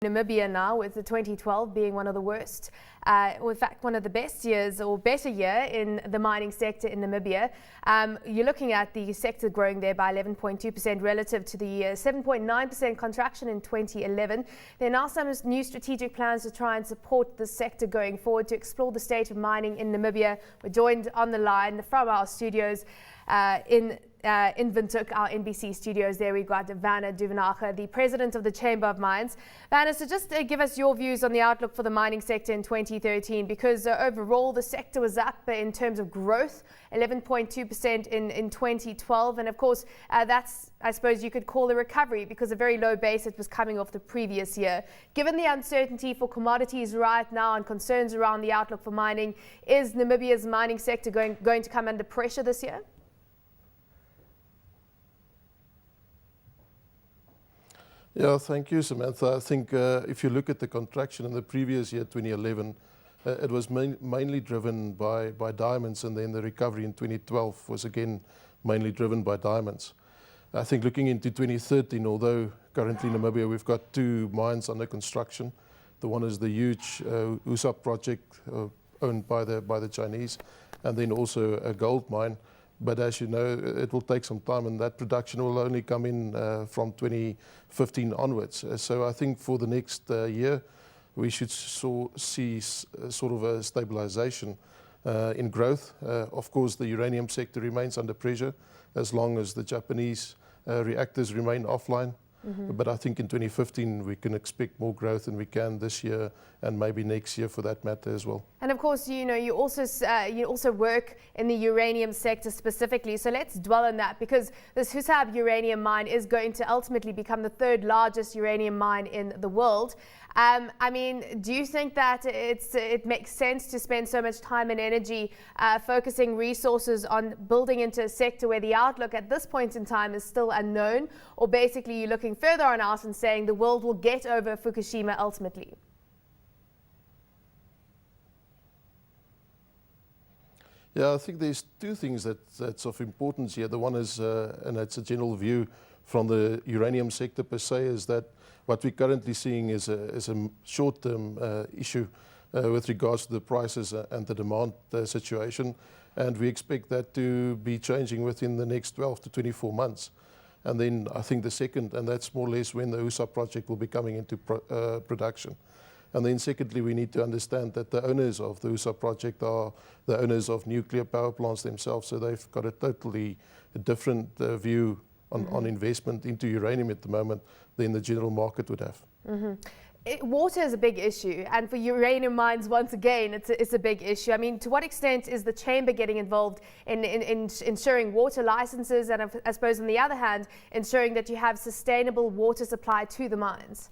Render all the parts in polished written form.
Namibia now, with the 2012 being one of the worst, or in fact one of the best years or better year in the mining sector in Namibia. You're looking at the sector growing there by 11.2% relative to the 7.9% contraction in 2011. There are now some new strategic plans to try and support the sector going forward. To explore the state of mining in Namibia, we're joined on the line from our studios in Windhoek, our NBC studios. There we've got Werner, the president of the Chamber of Mines. Werner, so just give us your views on the outlook for the mining sector in 2013, because overall the sector was up in terms of growth, 11.2% in 2012, and of course that's, I suppose you could call a recovery, because a very low base it was coming off the previous year. Given the uncertainty for commodities right now and concerns around the outlook for mining, is Namibia's mining sector going to come under pressure this year? Yeah, thank you, Samantha. I think if you look at the contraction in the previous year, 2011, it was mainly driven by diamonds, and then the recovery in 2012 was again mainly driven by diamonds. I think looking into 2013, although currently in Namibia we've got two mines under construction. The one is the huge Usap project owned by the Chinese, and then also a gold mine. But as you know, it will take some time, and that production will only come in from 2015 onwards. So I think for the next year, we should see sort of a stabilization in growth. Of course, the uranium sector remains under pressure as long as the Japanese reactors remain offline. But I think in 2015 we can expect more growth than we can this year, and maybe next year for that matter as well. And of course, you know, you also work in the uranium sector specifically. So let's dwell on that, because this Husab uranium mine is going to ultimately become the third largest uranium mine in the world. I mean, do you think that it makes sense to spend so much time and energy focusing resources on building into a sector where the outlook at this point in time is still unknown? Or basically you're looking further on out and saying the world will get over Fukushima ultimately? Yeah, I think there's two things that's of importance here. The one is, and it's a general view from the uranium sector per se, is that what we're currently seeing is a short-term issue with regards to the prices and the demand situation, and we expect that to be changing within the next 12 to 24 months. And then I think the second, and that's more or less when the Usap project will be coming into production. And then secondly, we need to understand that the owners of the Usap project are the owners of nuclear power plants themselves, so they've got a totally different view on investment into uranium at the moment than the general market would have. Water is a big issue, and for uranium mines, once again, it's a big issue. I mean, to what extent is the chamber getting involved in ensuring water licenses, and I suppose on the other hand, ensuring that you have sustainable water supply to the mines?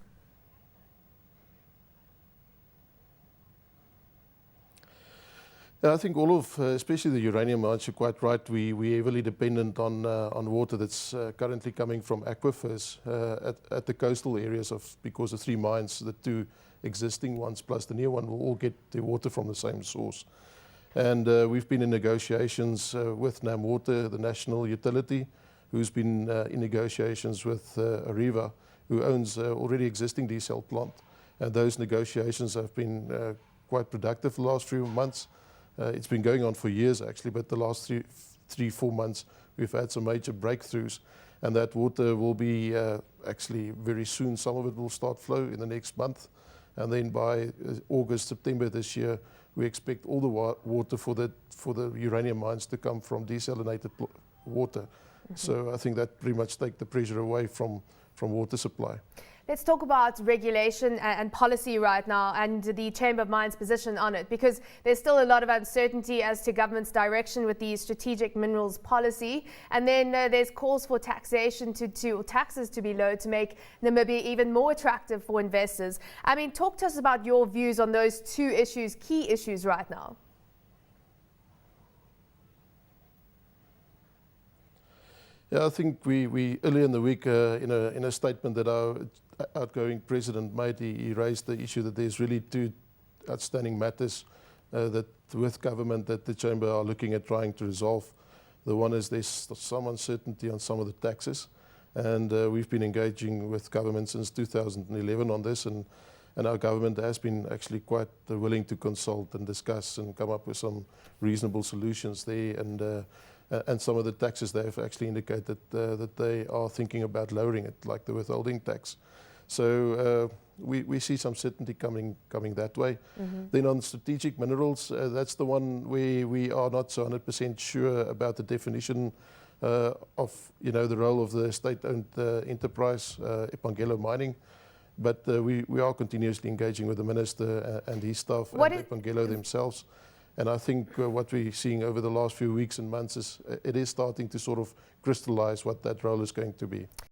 I think all of, especially the uranium mines, you're quite right. We're heavily dependent on water that's currently coming from aquifers at the coastal areas because the three mines, the two existing ones plus the new one, will all get their water from the same source. And we've been in negotiations with NamWater, the national utility, who's been in negotiations with Arriva, who owns already existing diesel plant. And those negotiations have been quite productive the last few months. It's been going on for years actually, but the last 3-4 months we've had some major breakthroughs, and that water will be actually very soon. Some of it will start flow in the next month, and then by August, September this year, we expect all the water for the uranium mines to come from desalinated water. So I think that pretty much take the pressure away from water supply. Let's talk about regulation and policy right now, and the Chamber of Mines' position on it, because there's still a lot of uncertainty as to government's direction with the strategic minerals policy, and then there's calls for taxation or taxes to be low to make Namibia even more attractive for investors. I mean, talk to us about your views on those two issues, key issues right now. Yeah, I think we earlier in the week, in a statement that our outgoing president made, he raised the issue that there's really two outstanding matters that with government that the chamber are looking at trying to resolve. The one is there's some uncertainty on some of the taxes, And we've been engaging with government since 2011 on this, and our government has been actually quite willing to consult and discuss and come up with some reasonable solutions there. And some of the taxes they have actually indicated that they are thinking about lowering it, like the withholding tax. So we see some certainty coming that way. Then on strategic minerals, that's the one where we are not so 100% sure about the definition of the role of the state-owned enterprise, Epangelo Mining. But we are continuously engaging with the minister and his staff and Epangelo themselves. And I think what we're seeing over the last few weeks and months is it is starting to sort of crystallize what that role is going to be.